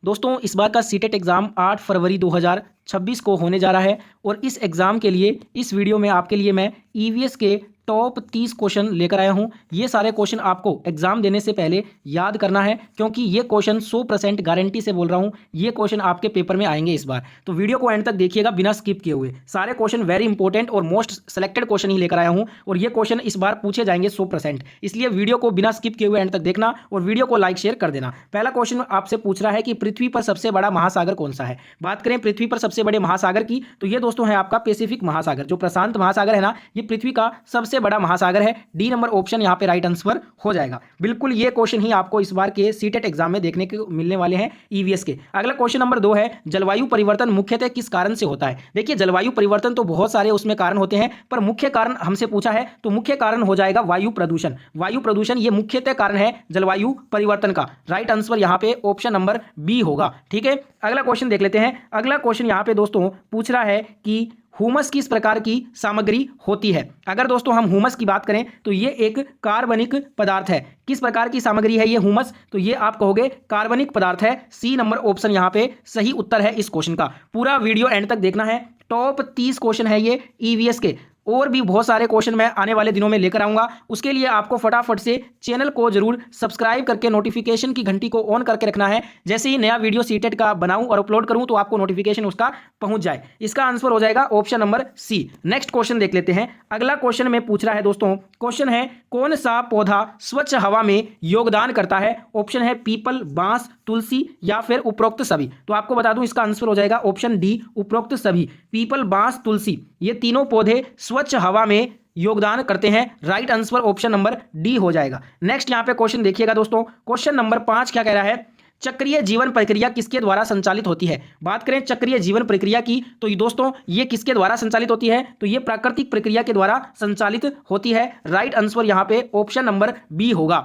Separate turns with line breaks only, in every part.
दोस्तों इस बार का सीटेट एग्ज़ाम 8 फरवरी 2026 को होने जा रहा है और इस एग्ज़ाम के लिए इस वीडियो में आपके लिए मैं ईवीएस के टॉप 30 क्वेश्चन लेकर आया हूं। ये सारे क्वेश्चन आपको एग्जाम देने से पहले याद करना है क्योंकि ये क्वेश्चन 100% गारंटी से बोल रहा हूं, ये क्वेश्चन आपके पेपर में आएंगे इस बार। तो वीडियो को एंड तक देखिएगा बिना स्किप किए हुए। सारे क्वेश्चन वेरी इंपॉर्टेंट और मोस्ट सेलेक्टेड क्वेश्चन ही लेकर आया हूं और ये क्वेश्चन इस बार पूछे जाएंगे 100%। इसलिए वीडियो को बिना स्किप किए हुए एंड तक देखना और वीडियो को लाइक शेयर कर देना। पहला क्वेश्चन आपसे पूछ रहा है कि पृथ्वी पर सबसे बड़ा महासागर कौन सा है। बात करें पृथ्वी पर सबसे बड़े महासागर की तो ये दोस्तों है आपका पैसिफिक महासागर। जो प्रशांत महासागर है ना, ये पृथ्वी का सबसे बड़ा महासागर है। डी नंबर ऑप्शन यहां पे राइट आंसर हो जाएगा। बिल्कुल ये क्वेश्चन ही आपको इस बार के सीटेट एग्जाम में देखने को मिलने वाले हैं ईवीएस के। अगला क्वेश्चन नंबर 2 है जलवायु परिवर्तन मुख्यतः किस कारण से होता है। देखिए जलवायु परिवर्तन तो बहुत सारे उसमें कारण होते हैं, पर मुख्य कारण हमसे पूछा है तो मुख्य कारण हो जाएगा वायु प्रदूषण। वायु प्रदूषण ये मुख्यतः कारण है जलवायु परिवर्तन का। राइट आंसर यहां पे ऑप्शन नंबर बी होगा। ठीक है, अगला क्वेश्चन देख लेते हैं। अगला क्वेश्चन यहां पे दोस्तों पूछ रहा है कि ह्यूमस किस प्रकार की सामग्री होती है। अगर दोस्तों हम ह्यूमस की बात करें तो ये एक कार्बनिक पदार्थ है। किस प्रकार की सामग्री है ये ह्यूमस, तो ये आप कहोगे कार्बनिक पदार्थ है। सी नंबर ऑप्शन यहां पे सही उत्तर है इस क्वेश्चन का। पूरा वीडियो एंड तक देखना है। टॉप 30 क्वेश्चन है ये ईवीएस के, और भी बहुत सारे क्वेश्चन मैं आने वाले दिनों में लेकर आऊंगा। उसके लिए आपको फटाफट से चैनल को जरूर सब्सक्राइब करके नोटिफिकेशन की घंटी को ऑन करके रखना है। जैसे ही नया वीडियो सीटेट का बनाऊं और अपलोड करूं तो आपको नोटिफिकेशन उसका पहुंच जाए। इसका आंसर हो जाएगा option number C. Next question देख लेते हैं। अगला क्वेश्चन में पूछ रहा है दोस्तों, क्वेश्चन है कौन सा पौधा स्वच्छ हवा में योगदान करता है। ऑप्शन है पीपल, बांस, तुलसी या फिर उपरोक्त सभी। तो आपको बता दूं इसका आंसर हो जाएगा ऑप्शन डी उपरोक्त सभी। पीपल, बांस, तुलसी ये तीनों पौधे स्वच्छ हवा में योगदान करते हैं। Right answer option number D हो जाएगा। नेक्स्ट यहां पे क्वेश्चन देखिएगा दोस्तों। क्वेश्चन नंबर 5 क्या कह रहा है, चक्रीय जीवन प्रक्रिया किसके द्वारा संचालित होती है। बात करें चक्रीय जीवन प्रक्रिया की तो ये दोस्तों ये किसके द्वारा संचालित होती है, तो ये प्राकृतिक प्रक्रिया के द्वारा संचालित होती है। राइट आंसर यहां पे ऑप्शन नंबर बी होगा।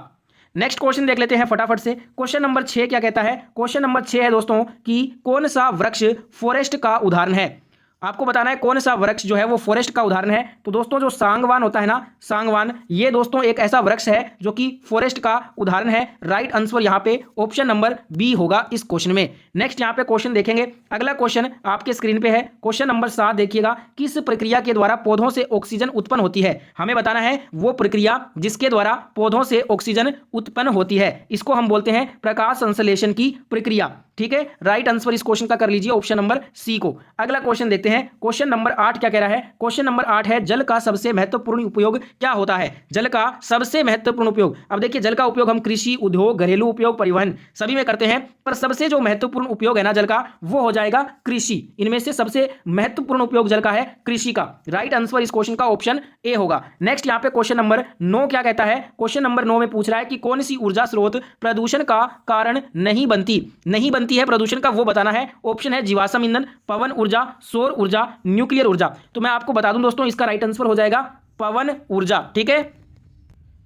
नेक्स्ट क्वेश्चन देख लेते हैं फटाफट से। क्वेश्चन नंबर 6 क्या कहता है। क्वेश्चन नंबर 6 है दोस्तों कि कौन सा वृक्ष फॉरेस्ट का उदाहरण है। आपको बताना है कौन सा वृक्ष जो है वो फॉरेस्ट का उदाहरण है। तो दोस्तों जो सांगवान होता है ना, सांगवान ये दोस्तों एक ऐसा वृक्ष है जो कि फॉरेस्ट का उदाहरण है। राइट आंसर यहां पे ऑप्शन नंबर बी होगा इस क्वेश्चन में। नेक्स्ट यहां पे क्वेश्चन देखेंगे। अगला क्वेश्चन आपके स्क्रीन पे है। क्वेश्चन नंबर 7 देखिएगा। किस प्रक्रिया के द्वारा पौधों से ऑक्सीजन उत्पन्न होती है। हमें बताना है वो प्रक्रिया जिसके द्वारा पौधों से ऑक्सीजन उत्पन्न होती है। इसको हम बोलते हैं प्रकाश संश्लेषण की प्रक्रिया। ठीक है, राइट आंसर इस क्वेश्चन का कर लीजिए ऑप्शन नंबर सी को। अगला क्वेश्चन देखते हैं। क्वेश्चन नंबर 8 क्या कह रहा है। क्वेश्चन नंबर 8 है जल का सबसे महत्वपूर्ण उपयोग क्या होता है। जल का सबसे महत्वपूर्ण उपयोग, अब देखिए जल का उपयोग हम कृषि, उद्योग, घरेलू उपयोग, परिवहन सभी में करते हैं, पर सबसे जो महत्वपूर्ण उपयोग है ना जल का वो हो जाएगा कृषि। इनमें से सबसे महत्वपूर्ण उपयोग जल का है कृषि का। राइट आंसर इस क्वेश्चन का ऑप्शन ए होगा। नेक्स्ट यहाँ पे क्वेश्चन नंबर 9 क्या कहता है। क्वेश्चन नंबर 9 में पूछ रहा है कि कौन सी ऊर्जा स्रोत प्रदूषण का कारण नहीं बनती है प्रदूषण का, वो बताना है। ऑप्शन है जीवाश्म ईंधन, पवन ऊर्जा, सौर ऊर्जा, न्यूक्लियर ऊर्जा। तो मैं आपको बता दूं दोस्तों इसका राइट आंसर हो जाएगा पवन ऊर्जा। ठीक है,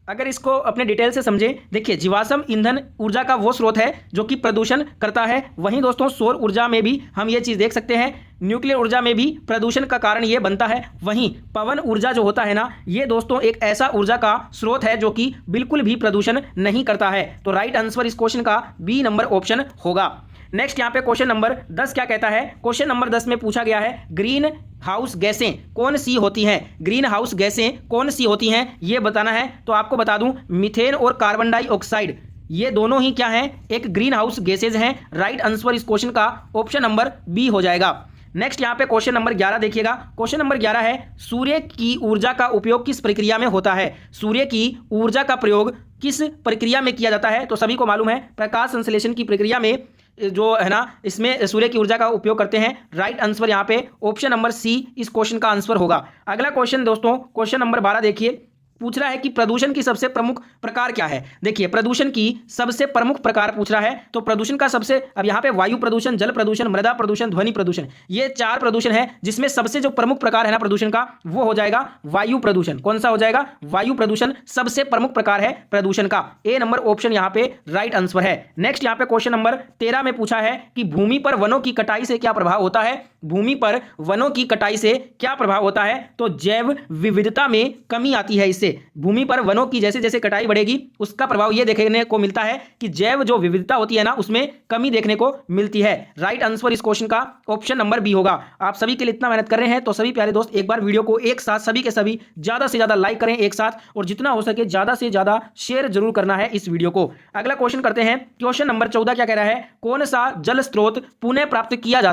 अगर इसको अपने डिटेल से समझें, देखिए जीवाश्म ईंधन ऊर्जा का वो स्रोत है जो कि प्रदूषण करता है। वहीं दोस्तों सौर ऊर्जा में भी हम ये चीज़ देख सकते हैं, न्यूक्लियर ऊर्जा में भी प्रदूषण का कारण ये बनता है। वहीं पवन ऊर्जा जो होता है ना, ये दोस्तों एक ऐसा ऊर्जा का स्रोत है जो कि बिल्कुल भी प्रदूषण नहीं करता है। तो राइट आंसर इस क्वेश्चन का बी नंबर ऑप्शन होगा। नेक्स्ट यहाँ पे क्वेश्चन नंबर 10 क्या कहता है। क्वेश्चन नंबर 10 में पूछा गया है ग्रीन हाउस गैसें कौन सी होती हैं। ग्रीन हाउस गैसें कौन सी होती हैं ये बताना है। तो आपको बता दूं मीथेन और कार्बन डाइऑक्साइड ये दोनों ही क्या हैं, एक ग्रीन हाउस गैसेज हैं। राइट आंसर इस क्वेश्चन का ऑप्शन नंबर बी हो जाएगा। नेक्स्ट यहाँ पे क्वेश्चन नंबर 11 देखिएगा। क्वेश्चन नंबर 11 है सूर्य की ऊर्जा का उपयोग किस प्रक्रिया में होता है। सूर्य की ऊर्जा का प्रयोग किस प्रक्रिया में किया जाता है। तो सभी को मालूम है प्रकाश संश्लेषण की प्रक्रिया में जो है ना, इसमें सूर्य की ऊर्जा का उपयोग करते हैं। राइट आंसर यहाँ पे ऑप्शन नंबर सी इस क्वेश्चन का आंसर होगा। अगला क्वेश्चन दोस्तों क्वेश्चन नंबर 12 देखिए। पूछ रहा है कि प्रदूषण की सबसे प्रमुख प्रकार क्या है। देखिए प्रदूषण की सबसे प्रमुख प्रकार पूछ रहा है। तो प्रदूषण का सबसे, अब यहाँ पे वायु प्रदूषण, जल प्रदूषण, मृदा प्रदूषण, ध्वनि प्रदूषण, ये 4 प्रदूषण है, जिसमें सबसे जो प्रमुख प्रकार है ना प्रदूषण का वो हो जाएगा वायु प्रदूषण। कौन सा हो जाएगा, वायु प्रदूषण सबसे प्रमुख प्रकार है प्रदूषण का। ए नंबर ऑप्शन यहाँ पे राइट आंसर है। नेक्स्ट यहाँ पे क्वेश्चन नंबर 13 में पूछा है कि भूमि पर वनों की कटाई से क्या प्रभाव होता है। भूमि पर वनों की कटाई से क्या प्रभाव होता है? तो जैव विविधता में कमी आती है इससे। भूमि पर वनों की जैसे जैसे कटाई बढ़ेगी उसका प्रभाव ये देखने को मिलता है कि जैव जो विविधता होती है ना उसमें कमी देखने को मिलती है। राइट आंसर इस क्वेश्चन का ऑप्शन नंबर बी होगा। आप सभी के लिए इतना मेहनत कर रहे हैं तो सभी प्यारे दोस्त एक बार वीडियो को एक साथ सभी के सभी ज्यादा से ज्यादा लाइक करें एक साथ, और जितना हो सके ज्यादा से ज्यादा शेयर जरूर करना है इस वीडियो को। अगला क्वेश्चन करते हैं। क्वेश्चन नंबर 14 क्या कह रहा है? कौन सा जल स्रोत पुनः प्राप्त किया जा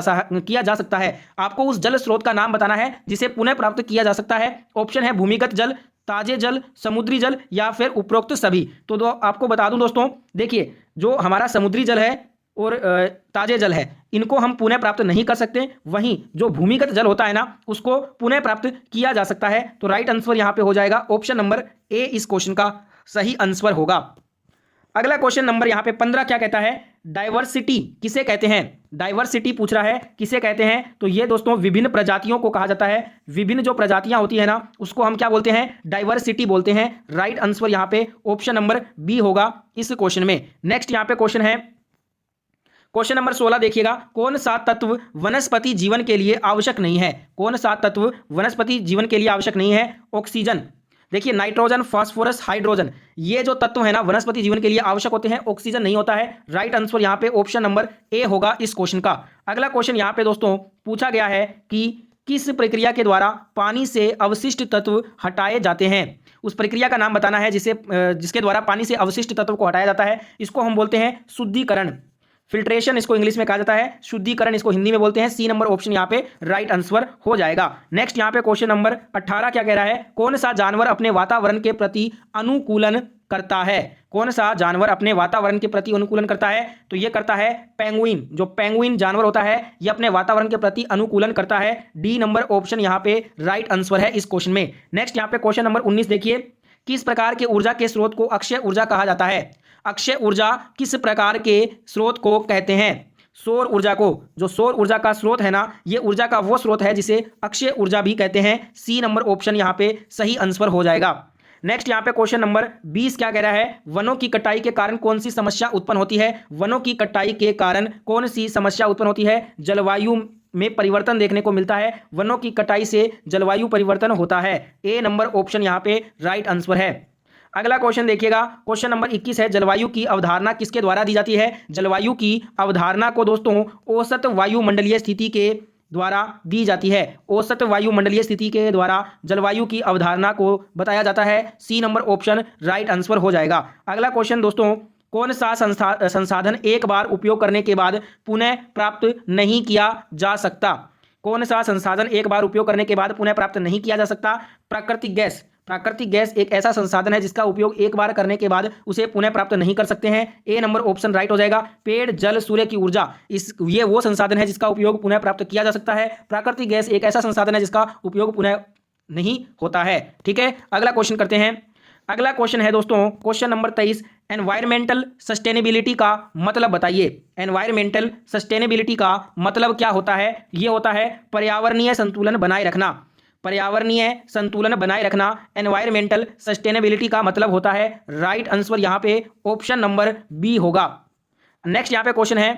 सकता है? आपको उस जल स्रोत का नाम बताना है जिसे पुनः प्राप्त किया जा सकता है। ऑप्शन है भूमिगत जल, ताजे जल, समुद्री जल या फिर उपरोक्त सभी। तो आपको बता दूं दोस्तों, देखिए जो हमारा समुद्री जल है और ताजे जल है इनको हम पुनः प्राप्त नहीं कर सकते, वहीं जो भूमिगत जल होता है ना उसको पुनः प्राप्त किया जा सकता है। तो राइट आंसर यहां पे हो जाएगा ऑप्शन नंबर ए इस क्वेश्चन का सही आंसर होगा। अगला क्वेश्चन नंबर यहां पे 15 क्या कहता है? डाइवर्सिटी किसे कहते हैं? डाइवर्सिटी पूछ रहा है किसे कहते हैं? तो ये दोस्तों विभिन्न प्रजातियों को कहा जाता है। विभिन्न जो प्रजातियां होती है ना उसको हम क्या बोलते हैं? डाइवर्सिटी बोलते हैं। राइट आंसर यहां पे ऑप्शन नंबर बी होगा इस क्वेश्चन में। नेक्स्ट यहां पे क्वेश्चन है क्वेश्चन नंबर 16 देखिएगा। कौन सा तत्व वनस्पति जीवन के लिए आवश्यक नहीं है? कौन सा तत्व वनस्पति जीवन के लिए आवश्यक नहीं है? ऑक्सीजन, देखिए नाइट्रोजन, फास्फोरस, हाइड्रोजन, ये जो तत्व है ना वनस्पति जीवन के लिए आवश्यक होते हैं, ऑक्सीजन नहीं होता है। राइट आंसर यहां पे ऑप्शन नंबर ए होगा इस क्वेश्चन का। अगला क्वेश्चन यहां पे दोस्तों पूछा गया है कि किस प्रक्रिया के द्वारा पानी से अवशिष्ट तत्व हटाए जाते हैं? उस प्रक्रिया का नाम बताना है जिसके द्वारा पानी से अवशिष्ट तत्व को हटाया जाता है। इसको हम बोलते हैं शुद्धिकरण, फिल्ट्रेशन इसको इंग्लिश में कहा जाता है, शुद्धिकरण इसको हिंदी में बोलते हैं। सी नंबर ऑप्शन यहाँ पे राइट आंसर हो जाएगा। नेक्स्ट यहाँ पे क्वेश्चन नंबर 18 क्या कह रहा है? कौन सा जानवर अपने वातावरण के प्रति अनुकूलन करता है? कौन सा जानवर अपने वातावरण के प्रति अनुकूलन करता है? तो ये करता है पेंगुइन। जो पेंगुइन जानवर होता है ये अपने वातावरण के प्रति अनुकूलन करता है। डी नंबर ऑप्शन यहाँ पे राइट आंसर है इस क्वेश्चन में। नेक्स्ट यहाँ पे क्वेश्चन नंबर 19 देखिए। किस प्रकार के ऊर्जा के स्रोत को अक्षय ऊर्जा कहा जाता है? अक्षय ऊर्जा किस प्रकार के स्रोत को कहते हैं? सौर ऊर्जा को, जो सौर ऊर्जा का स्रोत है ना ये ऊर्जा का वो स्रोत है जिसे अक्षय ऊर्जा भी कहते हैं। सी नंबर ऑप्शन यहाँ पे सही आंसर हो जाएगा। नेक्स्ट यहाँ पे क्वेश्चन नंबर 20 क्या कह रहा है? वनों की कटाई के कारण कौन सी समस्या उत्पन्न होती है? वनों की कटाई के कारण कौन सी समस्या उत्पन्न होती है? जलवायु में परिवर्तन देखने को मिलता है। वनों की कटाई से जलवायु परिवर्तन होता है। ए नंबर ऑप्शन यहाँ पे राइट आंसर है। अगला क्वेश्चन देखिएगा। क्वेश्चन नंबर 21 है। जलवायु की अवधारणा किसके द्वारा दी जाती है? जलवायु की अवधारणा को दोस्तों औसत वायुमंडलीय स्थिति के द्वारा दी जाती है। औसत वायुमंडलीय स्थिति के द्वारा जलवायु की अवधारणा को बताया जाता है। C number option right answer हो जाएगा। अगला क्वेश्चन दोस्तों, कौन सा संसाधन एक बार उपयोग करने के बाद पुनः प्राप्त नहीं किया जा सकता? कौन सा संसाधन एक बार उपयोग करने के बाद पुनः प्राप्त नहीं किया जा सकता? प्राकृतिक गैस। प्राकृतिक गैस एक ऐसा संसाधन है जिसका उपयोग एक बार करने के बाद उसे पुनः प्राप्त नहीं कर सकते हैं। ए नंबर ऑप्शन राइट हो जाएगा। पेड़, जल, सूर्य की ऊर्जा, ये वो संसाधन है जिसका उपयोग पुनः प्राप्त किया जा सकता है। प्राकृतिक गैस एक ऐसा संसाधन है जिसका उपयोग पुनः नहीं होता है। ठीक है, अगला क्वेश्चन करते हैं। अगला क्वेश्चन है दोस्तों क्वेश्चन नंबर 23। एनवायरमेंटल सस्टेनेबिलिटी का मतलब बताइए। एनवायरमेंटल सस्टेनेबिलिटी का मतलब क्या होता है? ये होता है पर्यावरणीय संतुलन बनाए रखना। पर्यावरणीय संतुलन बनाए रखना एनवायरमेंटल सस्टेनेबिलिटी का मतलब होता है। राइट आंसर यहाँ पे ऑप्शन नंबर बी होगा। नेक्स्ट यहाँ पे क्वेश्चन है।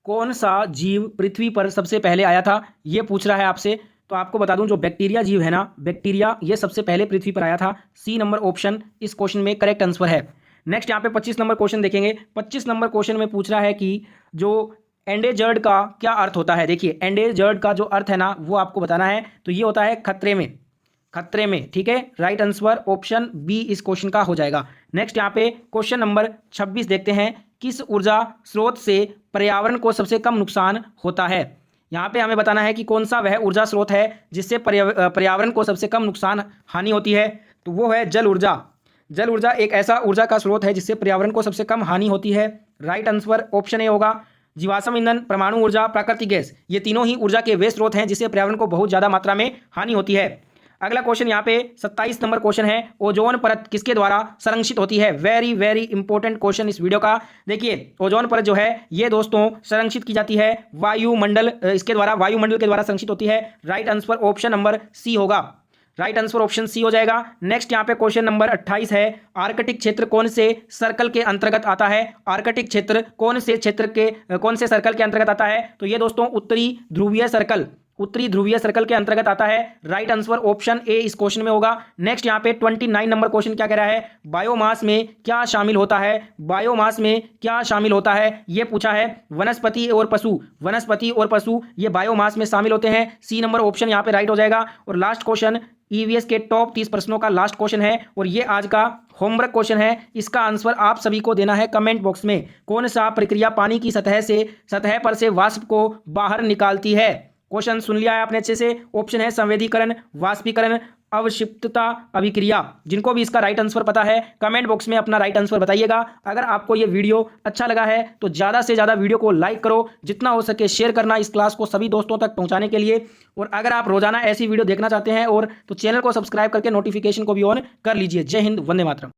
कौन सा जीव पृथ्वी पर सबसे पहले आया था? ये पूछ रहा है आपसे। तो आपको बता दूं जो बैक्टीरिया जीव है ना, बैक्टीरिया ये सबसे पहले पृथ्वी पर आया था। सी नंबर ऑप्शन इस क्वेश्चन में करेक्ट आंसर है। नेक्स्ट यहाँ पे 25 नंबर क्वेश्चन देखेंगे। 25 नंबर क्वेश्चन में पूछ रहा है कि जो एंडेजर्ड का क्या अर्थ होता है? देखिए एंडेजर्ड का जो अर्थ है ना वो आपको बताना है। तो ये होता है खतरे में, खतरे में। ठीक है, राइट आंसर ऑप्शन बी इस क्वेश्चन का हो जाएगा। नेक्स्ट यहाँ पे क्वेश्चन नंबर 26 देखते हैं। किस ऊर्जा स्रोत से पर्यावरण को सबसे कम नुकसान होता है? यहाँ पे हमें बताना है कि कौन सा वह ऊर्जा स्रोत है जिससे पर्यावरण को सबसे कम नुकसान हानि होती है। तो वो है जल ऊर्जा। जल ऊर्जा एक ऐसा ऊर्जा का स्रोत है जिससे पर्यावरण को सबसे कम हानि होती है। राइट आंसर ऑप्शन ए होगा। जीवाश्म ईंधन, परमाणु ऊर्जा, प्राकृतिक गैस, ये तीनों ही ऊर्जा के वे स्रोत हैं जिससे पर्यावरण को बहुत ज़्यादा मात्रा में हानि होती है। अगला क्वेश्चन यहाँ पे 27 नंबर क्वेश्चन है। ओजोन परत किसके द्वारा संरक्षित होती है? वेरी वेरी इंपॉर्टेंट क्वेश्चन इस वीडियो का। देखिए ओजोन परत जो है ये दोस्तों संरक्षित की जाती है वायुमंडल, इसके द्वारा वायुमंडल के द्वारा संरक्षित होती है। Right answer option number C होगा। राइट आंसर ऑप्शन सी हो जाएगा। नेक्स्ट यहाँ पे क्वेश्चन नंबर 28 है, आर्कटिक क्षेत्र कौन से सर्कल के अंतर्गत आता है? आर्कटिक क्षेत्र कौन से सर्कल के अंतर्गत आता है? तो ये दोस्तों उत्तरी ध्रुवीय सर्कल के अंतर्गत आता है। राइट आंसर ऑप्शन ए इस क्वेश्चन में होगा। नेक्स्ट यहाँ पे 29 नंबर क्वेश्चन क्या कह रहा है, बायोमास में क्या शामिल होता है? बायोमास में क्या शामिल होता है ये पूछा है। वनस्पति और पशु ये बायोमास में शामिल होते हैं। सी नंबर ऑप्शन यहाँ पे राइट हो जाएगा। और लास्ट क्वेश्चन ईवीएस के टॉप 30 प्रश्नों का लास्ट क्वेश्चन है और ये आज का होमवर्क क्वेश्चन है। इसका आंसर आप सभी को देना है कमेंट बॉक्स में। कौन सा प्रक्रिया पानी की सतह पर से वाष्प को बाहर निकालती है? क्वेश्चन सुन लिया है आपने अच्छे से। ऑप्शन है संवेदीकरण, वाष्पीकरण, अवक्षिप्तता, अभिक्रिया। जिनको भी इसका राइट आंसर पता है कमेंट बॉक्स में अपना राइट आंसर बताइएगा। अगर आपको ये वीडियो अच्छा लगा है तो ज़्यादा से ज़्यादा वीडियो को लाइक करो, जितना हो सके शेयर करना इस क्लास को सभी दोस्तों तक पहुंचाने के लिए। और अगर आप रोजाना ऐसी वीडियो देखना चाहते हैं तो चैनल को सब्सक्राइब करके नोटिफिकेशन को भी ऑन कर लीजिए। जय हिंद, वंदे मातरम।